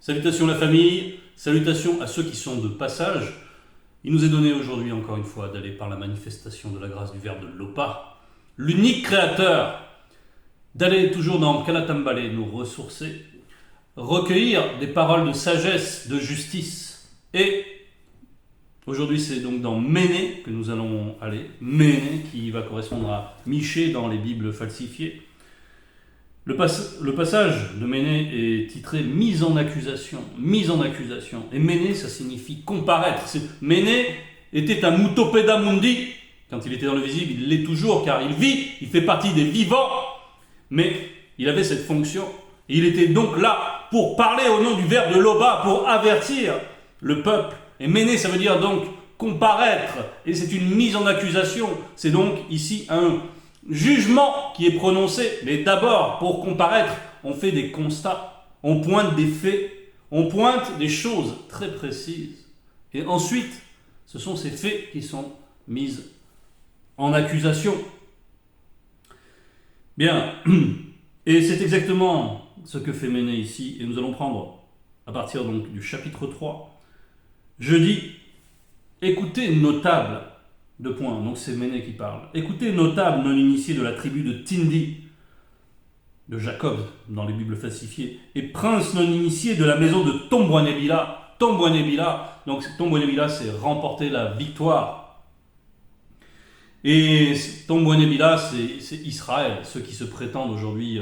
Salutations la famille, salutations à ceux qui sont de passage. Il nous est donné aujourd'hui encore une fois d'aller par la manifestation de la grâce du Verbe de Lopa, l'unique créateur, d'aller toujours dans Kalatambale nous ressourcer, recueillir des paroles de sagesse, de justice. Et aujourd'hui c'est donc dans Méné que nous allons aller, Méné qui va correspondre à Michée dans les Bibles falsifiées. Le passage de Méné est titré « Mise en accusation ». Mise en accusation. Et Méné, ça signifie comparaître. Méné était un mutopeda mundi. Quand il était dans le visible, il l'est toujours, car il vit, il fait partie des vivants. Mais il avait cette fonction. Et il était donc là pour parler au nom du Verbe de Lopa, pour avertir le peuple. Et Méné, ça veut dire donc comparaître. Et c'est une mise en accusation. C'est donc ici un jugement qui est prononcé, mais d'abord, pour comparaître, on fait des constats, on pointe des faits, on pointe des choses très précises. Et ensuite, ce sont ces faits qui sont mis en accusation. Bien, et c'est exactement ce que fait Méné ici, et nous allons prendre, à partir donc du chapitre 3, je dis, écoutez, notables, deux points, donc c'est Méné qui parle. Écoutez, notables non initiés de la tribu de Tindi, de Jacob dans les Bibles falsifiées, et princes non initiés de la maison de Tombouanébila. Tombouanébila, donc Tombouanébila, c'est remporter la victoire. Et Tombouanébila, c'est Israël, ceux qui se prétendent aujourd'hui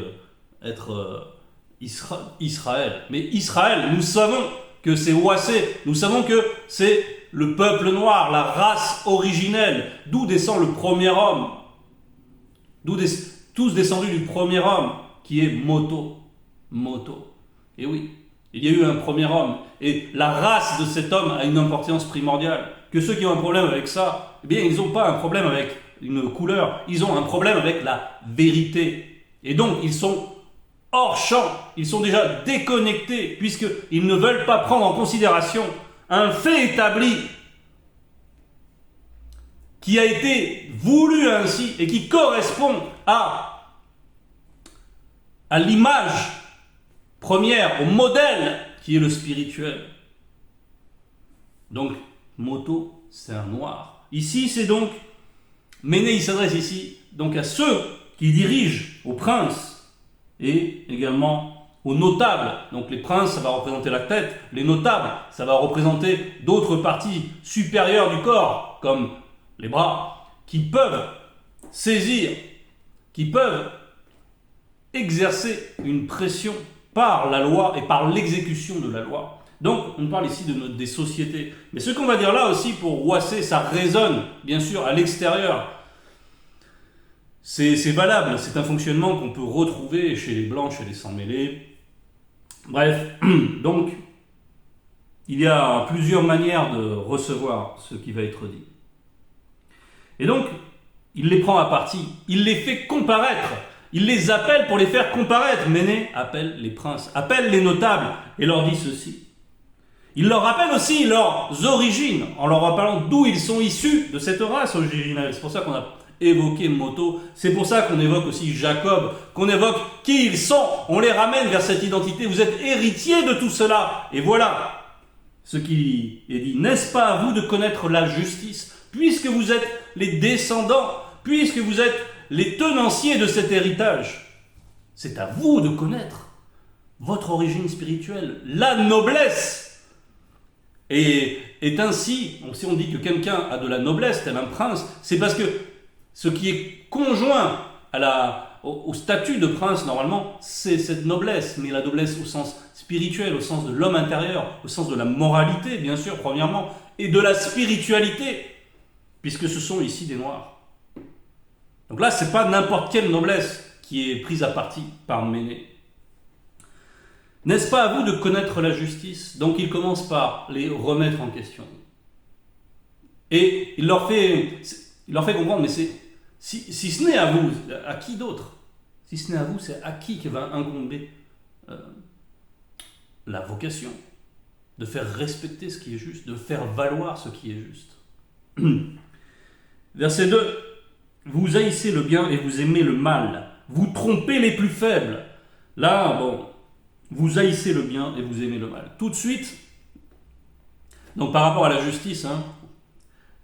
être Israël. Mais Israël, nous savons que c'est Ouassé, nous savons que c'est le peuple noir, la race originelle, d'où descend le premier homme, tous descendus du premier homme, qui est Moto. Et oui, il y a eu un premier homme, et la race de cet homme a une importance primordiale, que ceux qui ont un problème avec ça, eh bien ils n'ont pas un problème avec une couleur, ils ont un problème avec la vérité. Et donc ils sont hors champ, ils sont déjà déconnectés, puisqu'ils ne veulent pas prendre en considération un fait établi qui a été voulu ainsi et qui correspond à l'image première, au modèle qui est le spirituel. Donc, Moto, c'est un noir. Ici, c'est donc, Méné, il s'adresse ici donc à ceux qui dirigent, aux princes et également aux notables. Donc les princes, ça va représenter la tête. Les notables, ça va représenter d'autres parties supérieures du corps, comme les bras, qui peuvent saisir, qui peuvent exercer une pression par la loi et par l'exécution de la loi. Donc on parle ici des sociétés. Mais ce qu'on va dire là aussi pour Ouassé, ça résonne bien sûr à l'extérieur. C'est valable, c'est un fonctionnement qu'on peut retrouver chez les blancs, chez les sans-mêlés. Bref, donc, il y a plusieurs manières de recevoir ce qui va être dit. Et donc, il les prend à partie, il les fait comparaître, il les appelle pour les faire comparaître. Méné appelle les princes, appelle les notables et leur dit ceci. Il leur rappelle aussi leurs origines, en leur rappelant d'où ils sont issus de cette race originelle. C'est pour ça qu'on a évoqué Moto, c'est pour ça qu'on évoque aussi Jacob, qu'on évoque qui ils sont, on les ramène vers cette identité, vous êtes héritiers de tout cela, et voilà ce qui est dit, n'est-ce pas à vous de connaître la justice, puisque vous êtes les descendants, puisque vous êtes les tenanciers de cet héritage, c'est à vous de connaître votre origine spirituelle, la noblesse, et ainsi, si on dit que quelqu'un a de la noblesse, tel un prince, c'est parce que ce qui est conjoint au statut de prince, normalement, c'est cette noblesse, mais la noblesse au sens spirituel, au sens de l'homme intérieur, au sens de la moralité, bien sûr, premièrement, et de la spiritualité, puisque ce sont ici des noirs. Donc là, c'est pas n'importe quelle noblesse qui est prise à partie par Méné. N'est-ce pas à vous de connaître la justice? Donc il commence par les remettre en question. Et il leur fait comprendre, mais si ce n'est à vous, à qui d'autre? Si ce n'est à vous, c'est à qui va incomber la vocation de faire respecter ce qui est juste, de faire valoir ce qui est juste. Verset 2. Vous haïssez le bien et vous aimez le mal. Vous trompez les plus faibles. Là, bon, vous haïssez le bien et vous aimez le mal. Tout de suite, donc par rapport à la justice,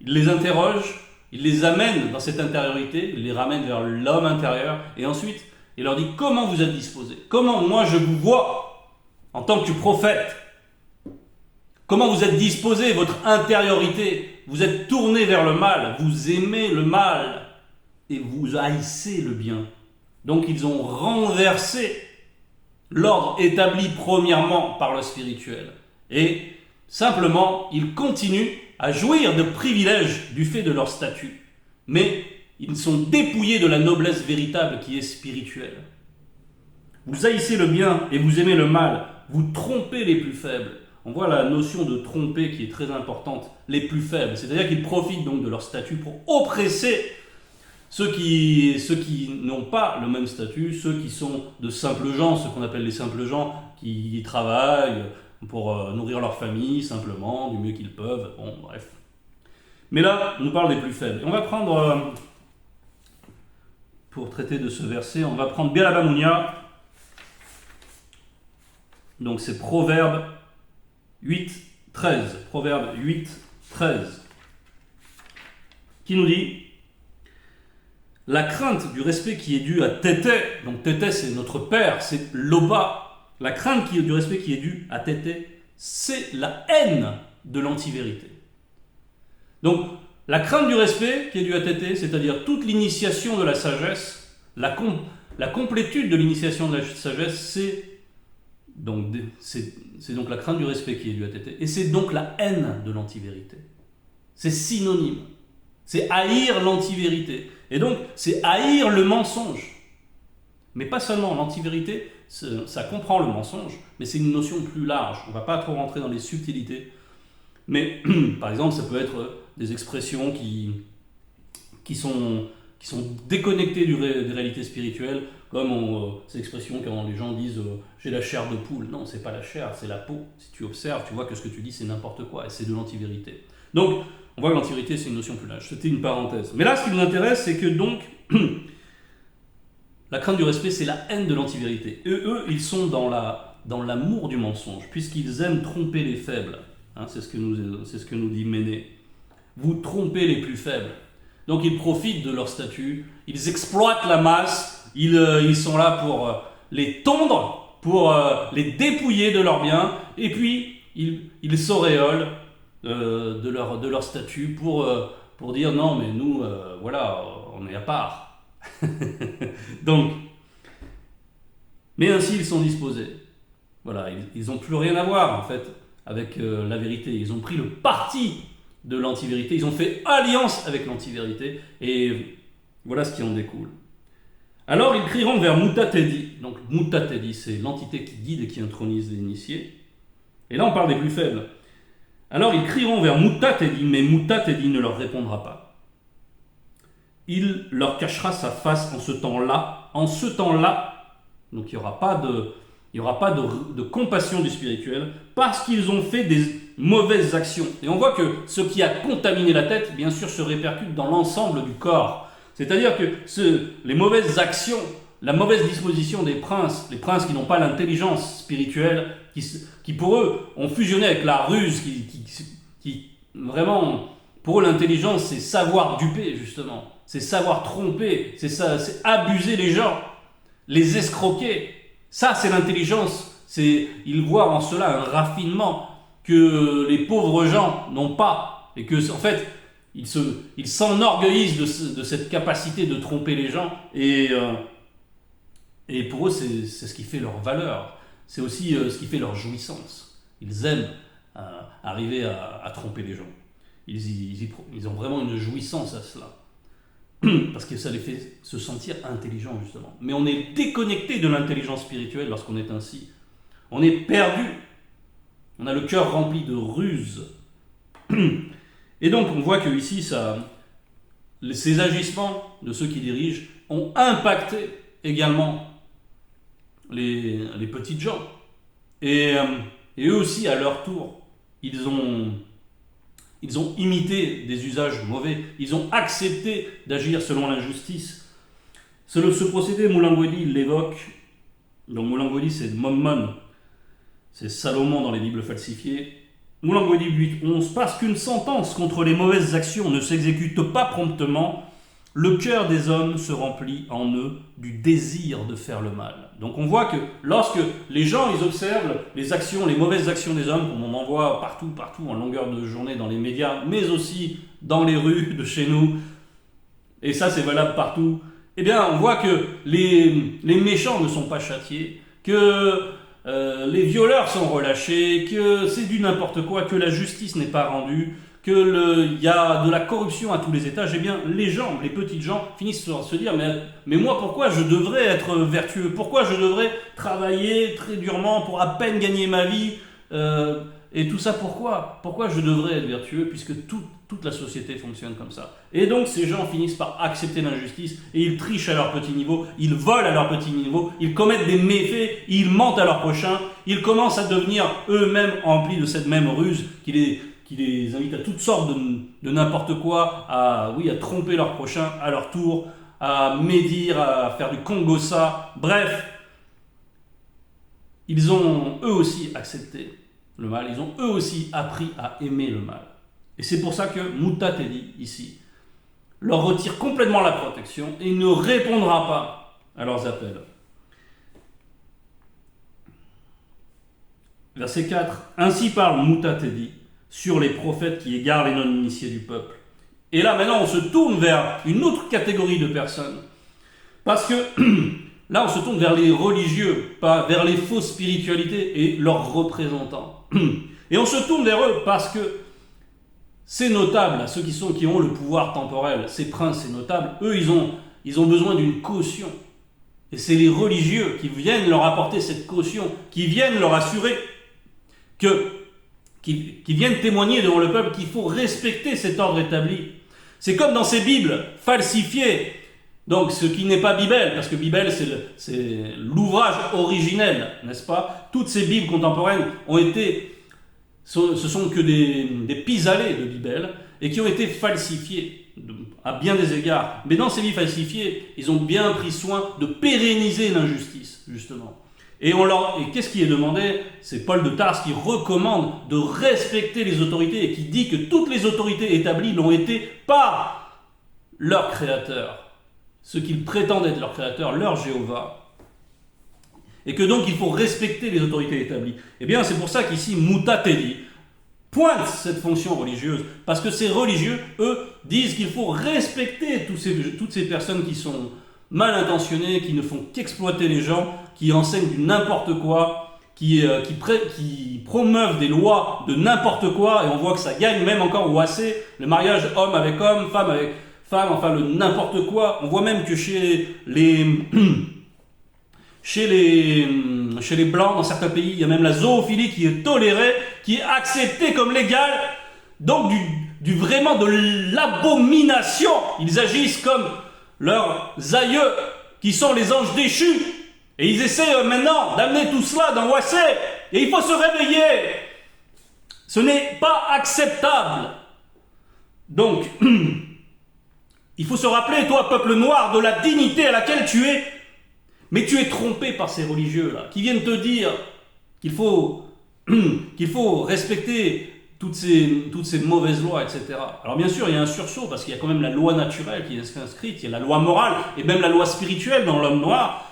il les interroge, il les amène dans cette intériorité, il les ramène vers l'homme intérieur, et ensuite, il leur dit comment vous êtes disposés, comment moi je vous vois en tant que prophète, comment vous êtes disposés, votre intériorité, vous êtes tourné vers le mal, vous aimez le mal et vous haïssez le bien. Donc ils ont renversé l'ordre établi premièrement par le spirituel. Et simplement, ils continuent à jouir de privilèges du fait de leur statut. Mais ils sont dépouillés de la noblesse véritable qui est spirituelle. Vous haïssez le bien et vous aimez le mal. Vous trompez les plus faibles. On voit la notion de tromper qui est très importante. Les plus faibles. C'est-à-dire qu'ils profitent donc de leur statut pour oppresser ceux qui n'ont pas le même statut, ceux qui sont de simples gens, ceux qu'on appelle les simples gens, qui travaillent pour nourrir leur famille simplement, du mieux qu'ils peuvent, bon bref. Mais là, on nous parle des plus faibles. Et on va prendre, pour traiter de ce verset, on va prendre Bialabamounia, donc c'est Proverbe 8, 13, Proverbe 8, 13, qui nous dit la crainte du respect qui est due à Tété, donc Tété c'est notre père, c'est Loba. La crainte du respect qui est due à Tété, c'est la haine de l'antivérité. Donc, la crainte du respect qui est due à Tété, c'est-à-dire toute l'initiation de la sagesse, la complétude de l'initiation de la sagesse, c'est donc la crainte du respect qui est due à Tété, et c'est donc la haine de l'antivérité. C'est synonyme. C'est haïr l'antivérité. Et donc, c'est haïr le mensonge. Mais pas seulement l'antivérité, ça comprend le mensonge, mais c'est une notion plus large. On ne va pas trop rentrer dans les subtilités. Mais, par exemple, ça peut être des expressions qui sont déconnectées des réalités spirituelles, comme ces expressions quand les gens disent j'ai la chair de poule. Non, c'est pas la chair, c'est la peau. Si tu observes, tu vois que ce que tu dis, c'est n'importe quoi, et c'est de l'antivérité. Donc, on voit que l'antivérité, c'est une notion plus large. C'était une parenthèse. Mais là, ce qui nous intéresse, c'est que donc, la crainte du respect, c'est la haine de l'antivérité. Eux, ils sont dans l'amour du mensonge, puisqu'ils aiment tromper les faibles. C'est ce que nous dit Méné. Vous trompez les plus faibles. Donc, ils profitent de leur statut, ils exploitent la masse, ils sont là pour les tondre, pour les dépouiller de leurs biens, et puis ils s'auréolent de leur statut pour dire non mais nous voilà on est à part. Donc mais ainsi ils sont disposés, voilà, ils n'ont plus rien à voir en fait avec la vérité, ils ont pris le parti de l'antivérité, ils ont fait alliance avec l'antivérité et voilà ce qui en découle. Alors ils crieront vers Mutatedi. Donc Mutatedi, c'est l'entité qui guide et qui intronise les initiés, et là on parle des plus faibles. Alors ils crieront vers Mutatedi, mais Mutatedi ne leur répondra pas. Il leur cachera sa face en ce temps-là. En ce temps-là, donc il n'y aura pas de compassion du spirituel, parce qu'ils ont fait des mauvaises actions. Et on voit que ce qui a contaminé la tête, bien sûr, se répercute dans l'ensemble du corps. C'est-à-dire que les mauvaises actions, la mauvaise disposition des princes, les princes qui n'ont pas l'intelligence spirituelle, qui pour eux ont fusionné avec la ruse, qui vraiment, pour eux l'intelligence c'est savoir duper justement, c'est savoir tromper, c'est abuser les gens, les escroquer. Ça c'est l'intelligence, ils voient en cela un raffinement que les pauvres gens n'ont pas, et que en fait ils s'enorgueillissent de cette capacité de tromper les gens, et pour eux c'est ce qui fait leur valeur. C'est aussi ce qui fait leur jouissance. Ils aiment arriver à tromper les gens. Ils ont vraiment une jouissance à cela. Parce que ça les fait se sentir intelligents, justement. Mais on est déconnecté de l'intelligence spirituelle lorsqu'on est ainsi. On est perdu. On a le cœur rempli de ruses. Et donc, on voit que ici, ces agissements de ceux qui dirigent ont impacté également les petites gens. Et eux aussi, à leur tour, ils ont imité des usages mauvais. Ils ont accepté d'agir selon l'injustice. Ce procédé, Moulangwedi l'évoque. Donc Moulangwedi, c'est Mommon. c'est Salomon dans les Bibles falsifiées, Moulin 8.11, parce qu'une sentence contre les mauvaises actions ne s'exécute pas promptement, le cœur des hommes se remplit en eux du désir de faire le mal. Donc on voit que lorsque les gens ils observent les actions, les mauvaises actions des hommes, comme on en voit partout en longueur de journée dans les médias, mais aussi dans les rues de chez nous, et ça c'est valable partout, eh bien on voit que les méchants ne sont pas châtiés, que les violeurs sont relâchés, que c'est du n'importe quoi, que la justice n'est pas rendue, qu'il y a de la corruption à tous les étages, eh bien les gens, les petites gens finissent par se dire mais moi pourquoi je devrais être vertueux, pourquoi je devrais travailler très durement pour à peine gagner ma vie, et tout ça pourquoi je devrais être vertueux puisque toute la société fonctionne comme ça. Et donc ces gens finissent par accepter l'injustice et ils trichent à leur petit niveau, ils volent à leur petit niveau, ils commettent des méfaits, ils mentent à leur prochain, ils commencent à devenir eux-mêmes emplis de cette même ruse qui les invite à toutes sortes de n'importe quoi, à tromper leur prochain à leur tour, à médire, à faire du congossa, bref. Ils ont eux aussi accepté le mal, ils ont eux aussi appris à aimer le mal. Et c'est pour ça que Mutateli, ici, leur retire complètement la protection et ne répondra pas à leurs appels. Verset 4. Ainsi parle Mutateli sur les prophètes qui égarent les non-initiés du peuple. Et là, maintenant, on se tourne vers une autre catégorie de personnes. Parce que là, on se tourne vers les religieux, pas vers les fausses spiritualités et leurs représentants. Et on se tourne vers eux parce que ces notables, ceux qui ont le pouvoir temporel, ces princes, ces notables, eux, ils ont besoin d'une caution. Et c'est les religieux qui viennent leur apporter cette caution, qui viennent leur assurer qui viennent témoigner devant le peuple qu'il faut respecter cet ordre établi. C'est comme dans ces Bibles falsifiées, donc ce qui n'est pas Bible, parce que Bible c'est l'ouvrage originel, n'est-ce pas? Toutes ces Bibles contemporaines ce sont que des pis-aller de Bible, et qui ont été falsifiées à bien des égards. Mais dans ces Bibles falsifiées, ils ont bien pris soin de pérenniser l'injustice, justement. Et qu'est-ce qui est demandé? C'est Paul de Tarse qui recommande de respecter les autorités et qui dit que toutes les autorités établies l'ont été par leur créateur, ceux qu'ils prétendent être leur créateur, leur Jéhovah. Et que donc il faut respecter les autorités établies. Eh bien c'est pour ça qu'ici Mutateli pointe cette fonction religieuse, parce que ces religieux, eux, disent qu'il faut respecter toutes ces personnes qui sont mal intentionnées, qui ne font qu'exploiter les gens, qui enseignent du n'importe quoi, qui promeuvent des lois de n'importe quoi, et on voit que ça gagne même encore au AC, le mariage homme avec homme, femme avec femme, enfin le n'importe quoi. On voit même que chez les blancs, dans certains pays, il y a même la zoophilie qui est tolérée, qui est acceptée comme légale, donc vraiment de l'abomination. Ils agissent comme leurs aïeux, qui sont les anges déchus. Et ils essaient maintenant d'amener tout cela dans Wassé. Et il faut se réveiller. Ce n'est pas acceptable. Donc, il faut se rappeler, toi, peuple noir, de la dignité à laquelle tu es. Mais tu es trompé par ces religieux-là, qui viennent te dire qu'il faut respecter toutes ces mauvaises lois, etc. Alors bien sûr, il y a un sursaut, parce qu'il y a quand même la loi naturelle qui est inscrite, il y a la loi morale, et même la loi spirituelle dans l'homme noir,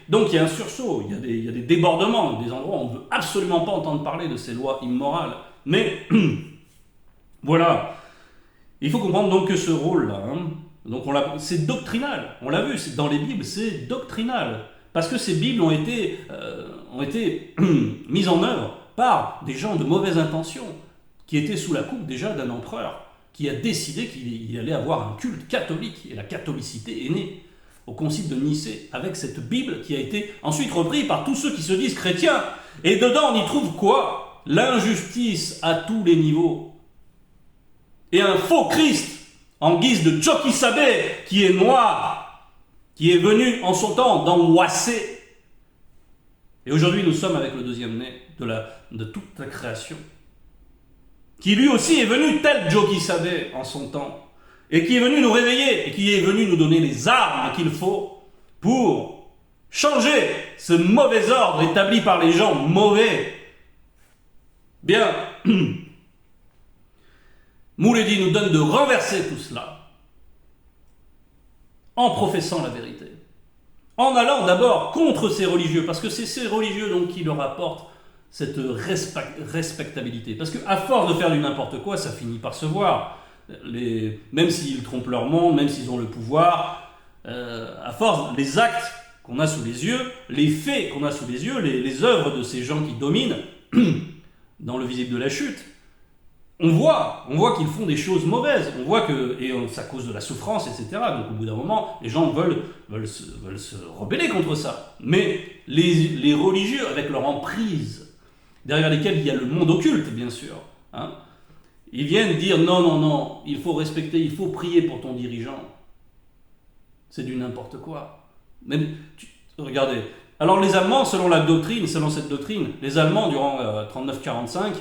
donc il y a un sursaut, il y a des débordements, des endroits où on ne veut absolument pas entendre parler de ces lois immorales. Mais, voilà, il faut comprendre donc que ce rôle-là, donc c'est doctrinal, on l'a vu, dans les Bibles, c'est doctrinal, parce que ces Bibles ont été mises en œuvre par des gens de mauvaise intention, qui étaient sous la coupe déjà d'un empereur, qui a décidé qu'il allait avoir un culte catholique, et la catholicité est née au concile de Nicée, avec cette Bible qui a été ensuite reprise par tous ceux qui se disent chrétiens. Et dedans, on y trouve quoi? L'injustice à tous les niveaux. Et un faux Christ, en guise de Jokisabe, qui est noir, qui est venu en son temps dans Wassé. Et aujourd'hui, nous sommes avec le deuxième né de toute la création, qui lui aussi est venu tel Jokisabe en son temps, et qui est venu nous réveiller, et qui est venu nous donner les armes qu'il faut pour changer ce mauvais ordre établi par les gens mauvais, Bien, Mouledi nous donne de renverser tout cela en professant la vérité. En allant d'abord contre ces religieux, parce que c'est ces religieux donc qui leur apportent cette respectabilité. Parce qu'à force de faire du n'importe quoi, ça finit par se voir. Même s'ils trompent leur monde, même s'ils ont le pouvoir, à force, les actes qu'on a sous les yeux, les faits qu'on a sous les yeux, les œuvres de ces gens qui dominent, dans le visible de la chute, on voit qu'ils font des choses mauvaises, on voit que, et c'est à cause de la souffrance, etc. Donc au bout d'un moment, les gens veulent se rebeller contre ça. Mais les religieux, avec leur emprise, derrière lesquels il y a le monde occulte, bien sûr, hein, ils viennent dire non, il faut respecter, il faut prier pour ton dirigeant. C'est du n'importe quoi. Regardez. Alors les Allemands, selon cette doctrine, les Allemands, durant 39-45,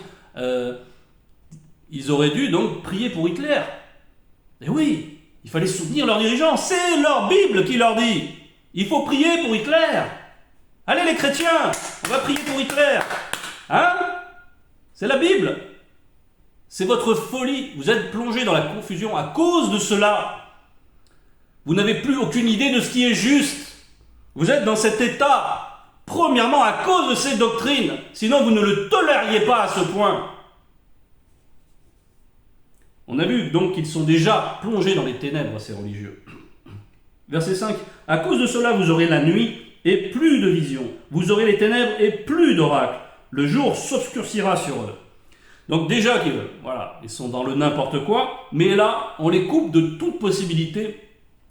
ils auraient dû donc prier pour Hitler. Et oui, il fallait soutenir leurs dirigeants. C'est leur Bible qui leur dit. Il faut prier pour Hitler. Allez les chrétiens, on va prier pour Hitler. Hein? C'est la Bible. C'est votre folie. Vous êtes plongé dans la confusion à cause de cela. Vous n'avez plus aucune idée de ce qui est juste. Vous êtes dans cet état, premièrement à cause de ces doctrines. Sinon vous ne le tolériez pas à ce point. On a vu donc qu'ils sont déjà plongés dans les ténèbres, ces religieux. Verset 5. À cause de cela, vous aurez la nuit et plus de vision. Vous aurez les ténèbres et plus d'oracles. Le jour s'obscurcira sur eux. Donc déjà, ils sont dans le n'importe quoi, mais là, on les coupe de toute possibilité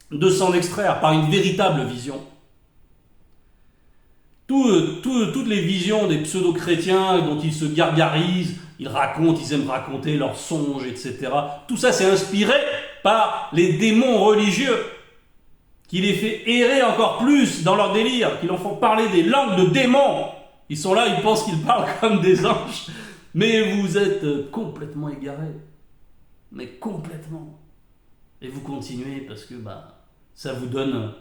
de s'en extraire par une véritable vision. Toutes les visions des pseudo-chrétiens dont ils se gargarisent, ils aiment raconter leurs songes, etc. Tout ça, c'est inspiré par les démons religieux qui les fait errer encore plus dans leur délire, qui leur font parler des langues de démons. Ils sont là, ils pensent qu'ils parlent comme des anges. Mais vous êtes complètement égarés. Mais complètement. Et vous continuez parce que ça vous donne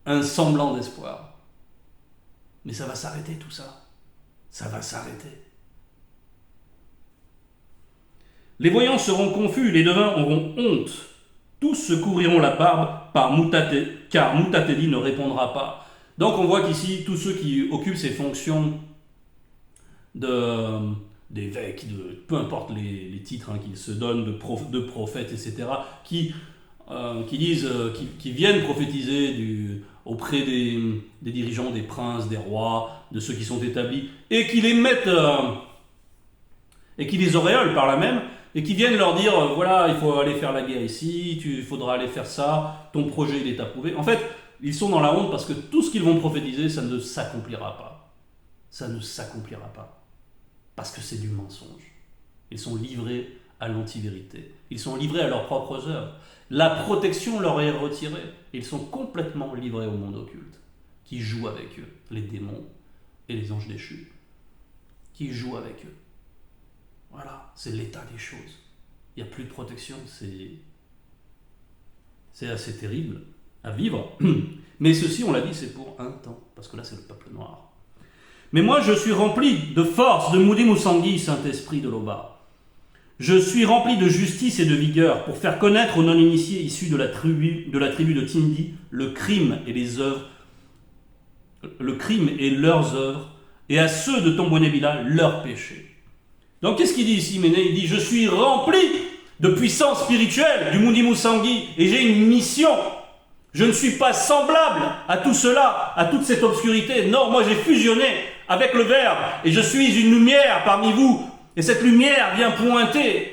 un semblant d'espoir. Mais ça va s'arrêter tout ça. Ça va s'arrêter. Les voyants seront confus, les devins auront honte. Tous se couvriront la barbe car Moutatedi ne répondra pas. Donc on voit qu'ici, tous ceux qui occupent ces fonctions d'évêques, peu importe les titres qu'ils se donnent, de prophètes, etc., qui viennent prophétiser auprès des dirigeants, des princes, des rois, de ceux qui sont établis, et qui les mettent, et qui les auréolent par là même, et qui viennent leur dire, voilà, il faut aller faire la guerre ici, il faudra aller faire ça, ton projet il est approuvé. En fait, ils sont dans la honte parce que tout ce qu'ils vont prophétiser, ça ne s'accomplira pas. Ça ne s'accomplira pas. Parce que c'est du mensonge. Ils sont livrés à l'anti-vérité. Ils sont livrés à leurs propres œuvres. La protection leur est retirée. Ils sont complètement livrés au monde occulte, qui joue avec eux, les démons et les anges déchus, qui jouent avec eux. Voilà, c'est l'état des choses. Il n'y a plus de protection, c'est assez terrible à vivre. Mais ceci, on l'a dit, c'est pour un temps, parce que là, c'est le peuple noir. Mais moi, je suis rempli de force, de Moudi Moussangui, Saint-Esprit de l'Oba. Je suis rempli de justice et de vigueur pour faire connaître aux non-initiés issus de la tribu de Tindi le crime et leurs œuvres, et à ceux de Tombouenébila leurs péchés. Donc qu'est-ce qu'il dit ici, Méné? Il dit, je suis rempli de puissance spirituelle du Moudi Moussangui, et j'ai une mission. Je ne suis pas semblable à tout cela, à toute cette obscurité. Non, moi j'ai fusionné avec le Verbe, et je suis une lumière parmi vous. Et cette lumière vient pointer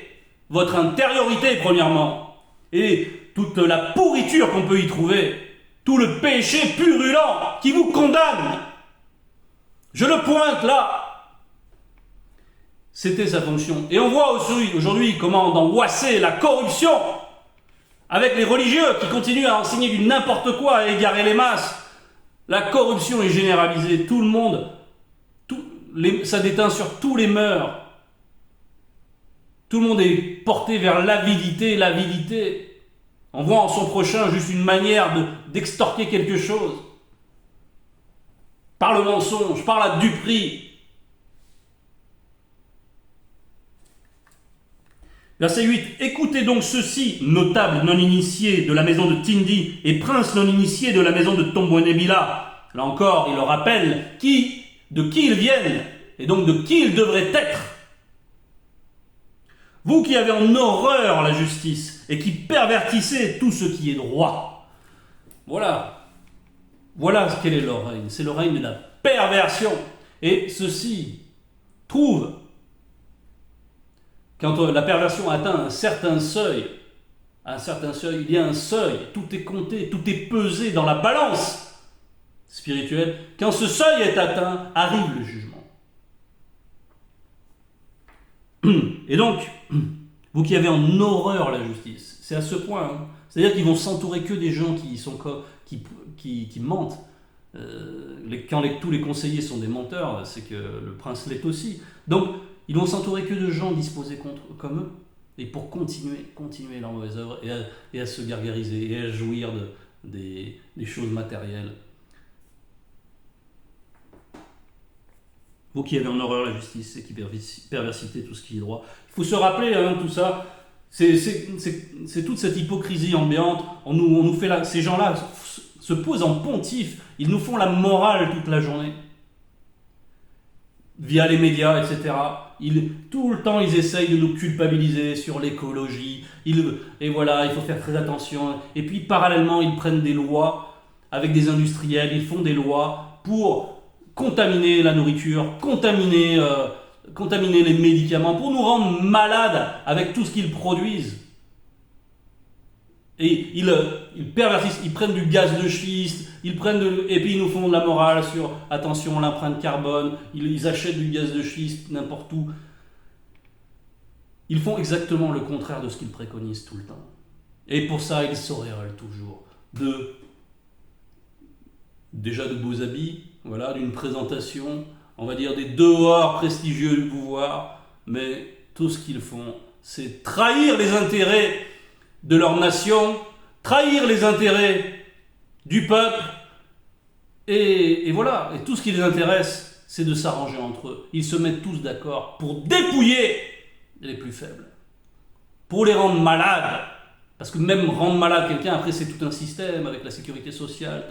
votre intériorité, premièrement, et toute la pourriture qu'on peut y trouver, tout le péché purulent qui vous condamne. Je le pointe là. C'était sa fonction. Et on voit aujourd'hui comment dans Ouassé, la corruption, avec les religieux qui continuent à enseigner du n'importe quoi, à égarer les masses. La corruption est généralisée. Tout le monde, ça déteint sur tous les mœurs. Tout le monde est porté vers l'avidité. On voit en son prochain juste une manière d'extorquer quelque chose. Par le mensonge, par la duperie. Verset 8. Écoutez donc ceci, notables non initiés de la maison de Tindi et princes non initiés de la maison de Tombouenébila. Là encore, il leur rappelle de qui ils viennent et donc de qui ils devraient être. Vous qui avez en horreur la justice et qui pervertissez tout ce qui est droit. Voilà quel est leur règne. C'est le règne de la perversion. Et ceci trouve, quand la perversion atteint un certain seuil, il y a un seuil, tout est compté, tout est pesé dans la balance spirituelle. Quand ce seuil est atteint, arrive le jugement. Et donc, vous qui avez en horreur la justice, c'est à ce point, hein. C'est-à-dire qu'ils vont s'entourer que des gens qui mentent. Quand tous les conseillers sont des menteurs, c'est que le prince l'est aussi. Donc, ils vont s'entourer que de gens disposés comme eux, et pour continuer leur mauvaise œuvre, et à se gargariser, et à jouir des choses matérielles. Vous qui avez en horreur la justice et qui perversitez tout ce qui est droit. Il faut se rappeler tout ça, c'est toute cette hypocrisie ambiante. On nous fait ces gens-là se posent en pontife, ils nous font la morale toute la journée, via les médias, etc. Tout le temps, ils essayent de nous culpabiliser sur l'écologie, et voilà, il faut faire très attention. Et puis, parallèlement, ils prennent des lois avec des industriels, ils font des lois pour contaminer la nourriture, contaminer les médicaments, pour nous rendre malades avec tout ce qu'ils produisent. Et ils pervertissent, ils prennent du gaz de schiste, et puis ils nous font de la morale sur, attention, l'empreinte carbone, ils achètent du gaz de schiste n'importe où. Ils font exactement le contraire de ce qu'ils préconisent tout le temps. Et pour ça, ils s'auréolent toujours déjà de beaux habits, voilà, d'une présentation, on va dire des dehors prestigieux du pouvoir, mais tout ce qu'ils font, c'est trahir les intérêts de leur nation, trahir les intérêts du peuple, et voilà, et tout ce qui les intéresse, c'est de s'arranger entre eux. Ils se mettent tous d'accord pour dépouiller les plus faibles, pour les rendre malades. Parce que même rendre malade quelqu'un, après c'est tout un système avec la sécurité sociale,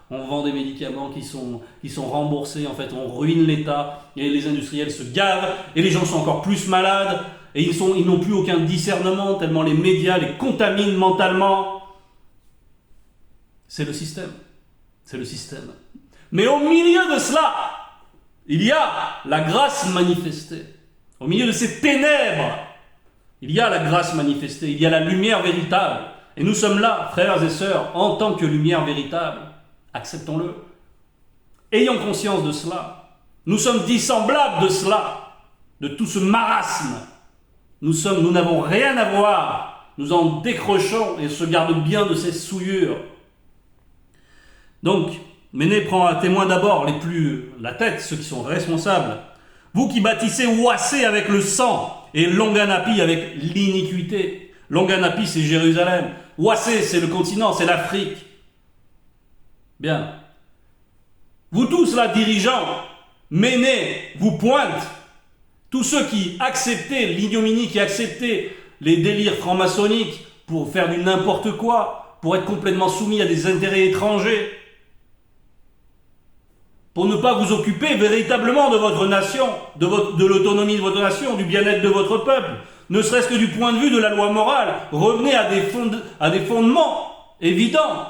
on vend des médicaments qui sont remboursés, en fait on ruine l'État, et les industriels se gavent, et les gens sont encore plus malades, et ils n'ont plus aucun discernement, tellement les médias les contaminent mentalement. C'est le système. Mais au milieu de cela, il y a la grâce manifestée. Au milieu de ces ténèbres, il y a la grâce manifestée, il y a la lumière véritable. Et nous sommes là, frères et sœurs, en tant que lumière véritable. Acceptons-le. Ayons conscience de cela. Nous sommes dissemblables de cela, de tout ce marasme. Nous n'avons rien à voir. Nous en décrochons et se gardons bien de ces souillures. Donc, Méné prend à témoin d'abord la tête, ceux qui sont responsables. Vous qui bâtissez Ouassé avec le sang, et Longanapi avec l'iniquité. Longanapi, c'est Jérusalem. Ouassé, c'est le continent, c'est l'Afrique. Bien. Vous tous là, dirigeants, Méné vous pointe. Tous ceux qui acceptaient l'ignominie, qui acceptaient les délires franc-maçonniques pour faire du n'importe quoi, pour être complètement soumis à des intérêts étrangers, pour ne pas vous occuper véritablement de votre nation, de l'autonomie de votre nation, du bien-être de votre peuple, ne serait-ce que du point de vue de la loi morale. Revenez à des fondements évidents.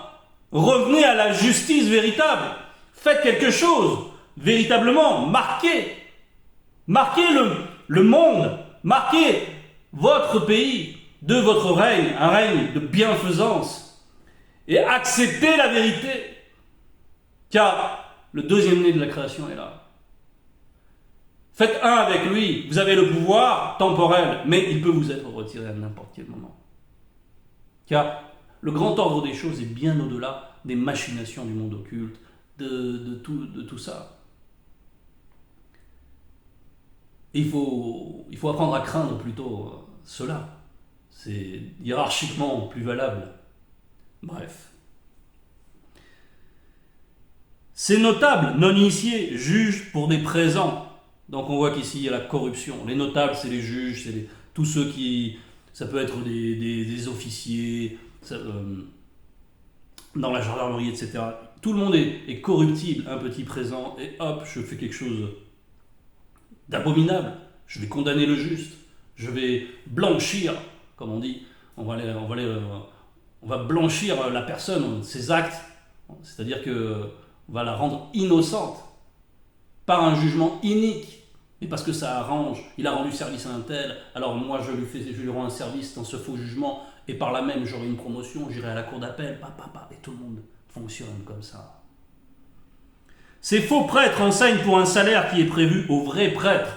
Revenez à la justice véritable. Faites quelque chose, véritablement, marquez le monde, marquez votre pays de votre règne, un règne de bienfaisance, et acceptez la vérité, car le deuxième né de la création est là. Faites un avec lui. Vous avez le pouvoir temporel, mais il peut vous être retiré à n'importe quel moment. Car le grand ordre des choses est bien au-delà des machinations du monde occulte, de tout ça. Et il faut apprendre à craindre plutôt cela. C'est hiérarchiquement plus valable. Bref. Ces notables non initiés jugent pour des présents. Donc on voit qu'ici il y a la corruption. Les notables, c'est les juges, tous ceux qui... Ça peut être des officiers, dans la gendarmerie, etc. Tout le monde est corruptible, un petit présent, et hop, je fais quelque chose d'abominable. Je vais condamner le juste. Je vais blanchir, comme on dit. On va blanchir la personne, ses actes. C'est-à-dire qu'on va la rendre innocente par un jugement inique. Mais parce que ça arrange, il a rendu service à un tel, alors moi je lui rends un service dans ce faux jugement, et par là même j'aurai une promotion, j'irai à la cour d'appel, et tout le monde fonctionne comme ça. Ces faux prêtres enseignent pour un salaire qui est prévu aux vrais prêtres.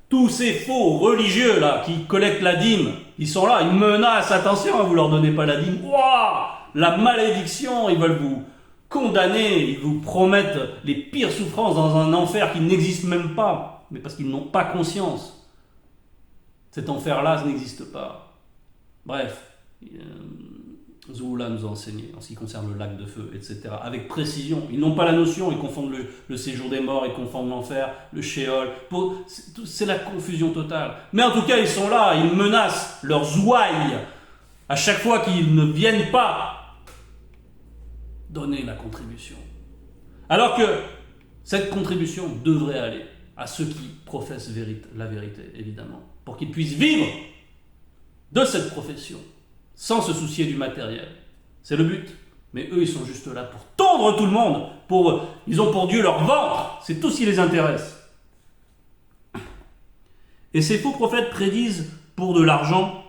Tous ces faux religieux là qui collectent la dîme, ils sont là, ils menacent, attention, vous leur donnez pas la dîme, ouah, la malédiction, ils veulent vous condamner, ils vous promettent les pires souffrances dans un enfer qui n'existe même pas. Mais parce qu'ils n'ont pas conscience. Cet enfer-là, ça n'existe pas. Bref, Zulula nous a enseigné en ce qui concerne le lac de feu, etc. Avec précision. Ils n'ont pas la notion, ils confondent le séjour des morts, ils confondent l'enfer, le shéol. C'est la confusion totale. Mais en tout cas, ils sont là, ils menacent leurs ouailles à chaque fois qu'ils ne viennent pas donner la contribution. Alors que cette contribution devrait aller à ceux qui professent la vérité, évidemment, pour qu'ils puissent vivre de cette profession, sans se soucier du matériel. C'est le but. Mais eux, ils sont juste là pour tondre tout le monde, ils ont pour Dieu leur ventre, c'est tout ce qui les intéresse. Et ces faux prophètes prédisent pour de l'argent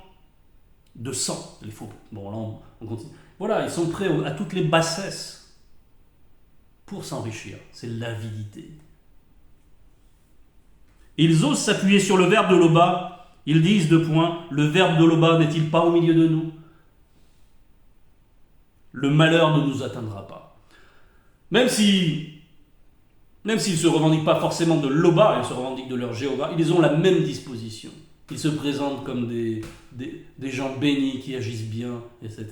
de sang. Les faux. Bon, là, on continue. Voilà, ils sont prêts à toutes les bassesses pour s'enrichir. C'est l'avidité. Ils osent s'appuyer sur le verbe de Loba. Ils disent, le verbe de Loba n'est-il pas au milieu de nous? Le malheur ne nous atteindra pas. Même s'ils ne se revendiquent pas forcément de Loba, ils se revendiquent de leur Jéhovah, ils ont la même disposition. Ils se présentent comme des gens bénis qui agissent bien, etc.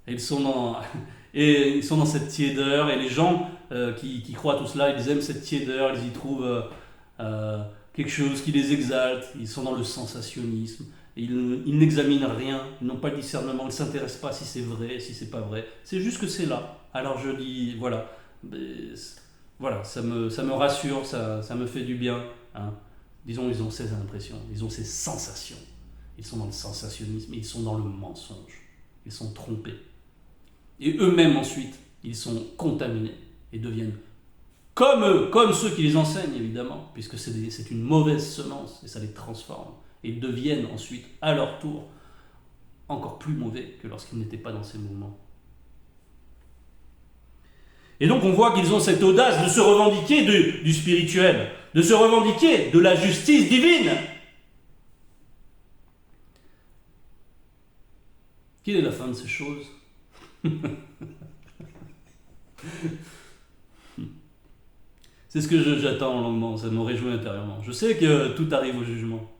Et ils sont dans cette tiédeur, et les gens qui croient à tout cela, ils aiment cette tiédeur, ils y trouvent quelque chose qui les exalte, ils sont dans le sensationnisme, ils n'examinent rien, ils n'ont pas le discernement, ils ne s'intéressent pas si c'est vrai, si c'est pas vrai, c'est juste que c'est là. Alors je dis, voilà, ça me rassure, ça me fait du bien. Hein. Disons, ils ont ces impressions, ils ont ces sensations, ils sont dans le sensationnisme, ils sont dans le mensonge, ils sont trompés. Et eux-mêmes ensuite, ils sont contaminés et deviennent comme eux, comme ceux qui les enseignent évidemment, puisque c'est une mauvaise semence et ça les transforme. Et ils deviennent ensuite, à leur tour, encore plus mauvais que lorsqu'ils n'étaient pas dans ces mouvements. Et donc on voit qu'ils ont cette audace de se revendiquer du spirituel, de se revendiquer de la justice divine. Quelle est la fin de ces choses? C'est ce que j'attends longuement, ça me réjouit intérieurement. Je sais que tout arrive au jugement.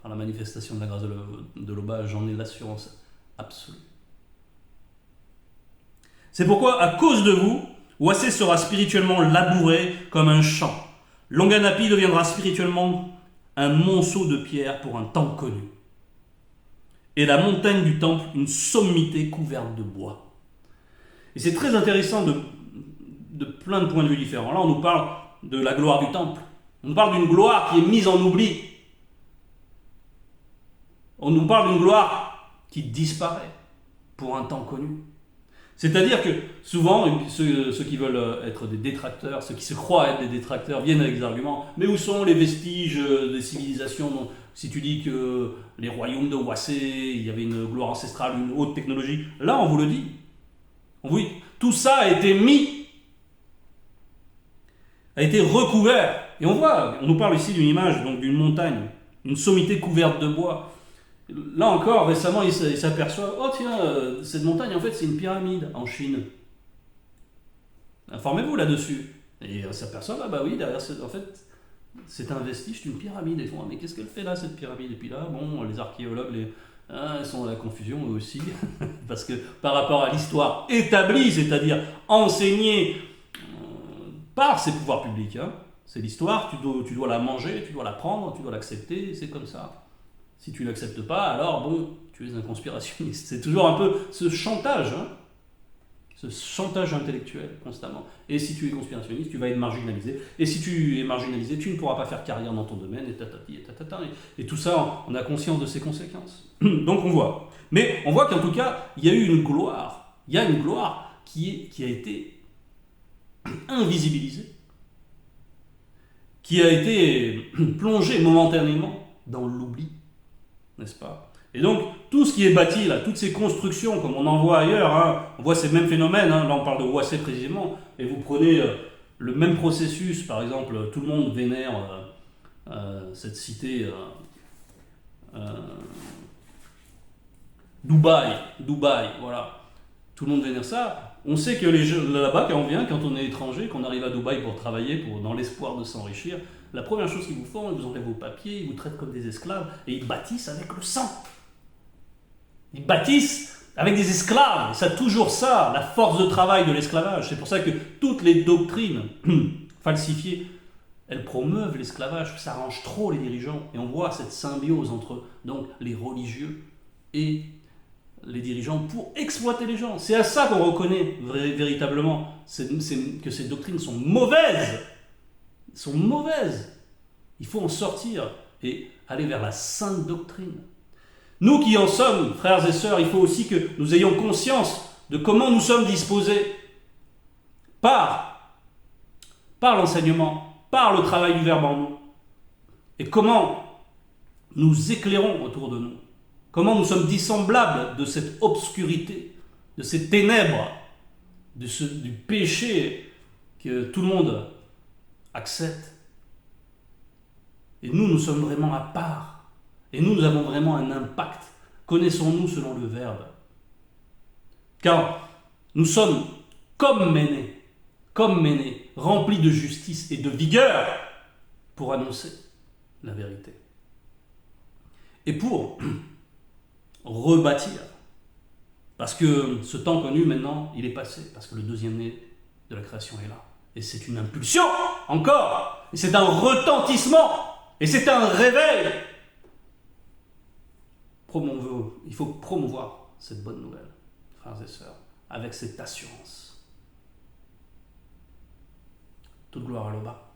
Par la manifestation de la grâce de l'Oba, j'en ai l'assurance absolue. C'est pourquoi, à cause de vous, Ouassé sera spirituellement labouré comme un champ. Longanapi deviendra spirituellement un monceau de pierres pour un temps connu. Et la montagne du temple, une sommité couverte de bois. Et c'est très intéressant de plein de points de vue différents. Là, on nous parle de la gloire du temple. On nous parle d'une gloire qui est mise en oubli. On nous parle d'une gloire qui disparaît pour un temps connu. C'est-à-dire que souvent, ceux qui veulent être des détracteurs, ceux qui se croient être des détracteurs, viennent avec des arguments. Mais où sont les vestiges des civilisations? Donc, si tu dis que les royaumes de Ouassé, il y avait une gloire ancestrale, une haute technologie, là, on vous le dit. Oui, tout ça a été a été recouvert. Et on nous parle ici d'une image, donc d'une montagne, une sommité couverte de bois. Là encore, récemment, il s'aperçoit, oh tiens, cette montagne, en fait, c'est une pyramide en Chine. Informez-vous là-dessus. Et on s'aperçoit, bah oui, derrière, en fait, c'est un vestige d'une pyramide. Ils font, mais qu'est-ce qu'elle fait là, cette pyramide? Et puis là, bon, les archéologues, ils sont dans la confusion, eux aussi. Parce que par rapport à l'histoire établie, c'est-à-dire enseignée par ces pouvoirs publics, C'est l'histoire, tu dois la manger, tu dois la prendre, tu dois l'accepter, c'est comme ça. Si tu ne l'acceptes pas, alors bon, tu es un conspirationniste. C'est toujours un peu ce chantage, hein, ce chantage intellectuel constamment. Et si tu es conspirationniste, tu vas être marginalisé. Et si tu es marginalisé, tu ne pourras pas faire carrière dans ton domaine, et tatati, et tatata. Et tout ça, on a conscience de ses conséquences. Donc on voit. Mais on voit qu'en tout cas, il y a eu une gloire. Il y a une gloire qui a été invisibilisée, qui a été plongée momentanément dans l'oubli, n'est-ce pas? Et donc, tout ce qui est bâti, là, toutes ces constructions, comme on en voit ailleurs, hein, on voit ces mêmes phénomènes, hein, là on parle de Ouassé précisément, et vous prenez le même processus, par exemple, tout le monde vénère cette cité Dubaï, voilà. Tout le monde vénère ça. On sait que là-bas, quand on vient, quand on est étranger, qu'on arrive à Dubaï pour travailler, dans l'espoir de s'enrichir, la première chose qu'ils vous font, ils vous enlèvent vos papiers, ils vous traitent comme des esclaves, et ils bâtissent avec le sang. Ils bâtissent avec des esclaves. C'est toujours ça, la force de travail de l'esclavage. C'est pour ça que toutes les doctrines falsifiées, elles promeuvent l'esclavage. Ça arrange trop les dirigeants. Et on voit cette symbiose entre donc, les religieux et les dirigeants pour exploiter les gens. C'est à ça qu'on reconnaît véritablement que ces doctrines sont mauvaises. Sont mauvaises. Il faut en sortir et aller vers la sainte doctrine. Nous qui en sommes, frères et sœurs, il faut aussi que nous ayons conscience de comment nous sommes disposés par l'enseignement, par le travail du Verbe en nous, et comment nous éclairons autour de nous, comment nous sommes dissemblables de cette obscurité, de ces ténèbres, du péché que tout le monde accepte. Et nous sommes vraiment à part. Et nous avons vraiment un impact. Connaissons-nous selon le Verbe. Car nous sommes comme Ménée, remplis de justice et de vigueur pour annoncer la vérité. Et pour rebâtir. Parce que ce temps connu maintenant, il est passé. Parce que le deuxième né de la création est là. Et c'est une impulsion, encore. Et c'est un retentissement. Et c'est un réveil. Il faut promouvoir cette bonne nouvelle, frères et sœurs, avec cette assurance. Toute gloire à l'Oba.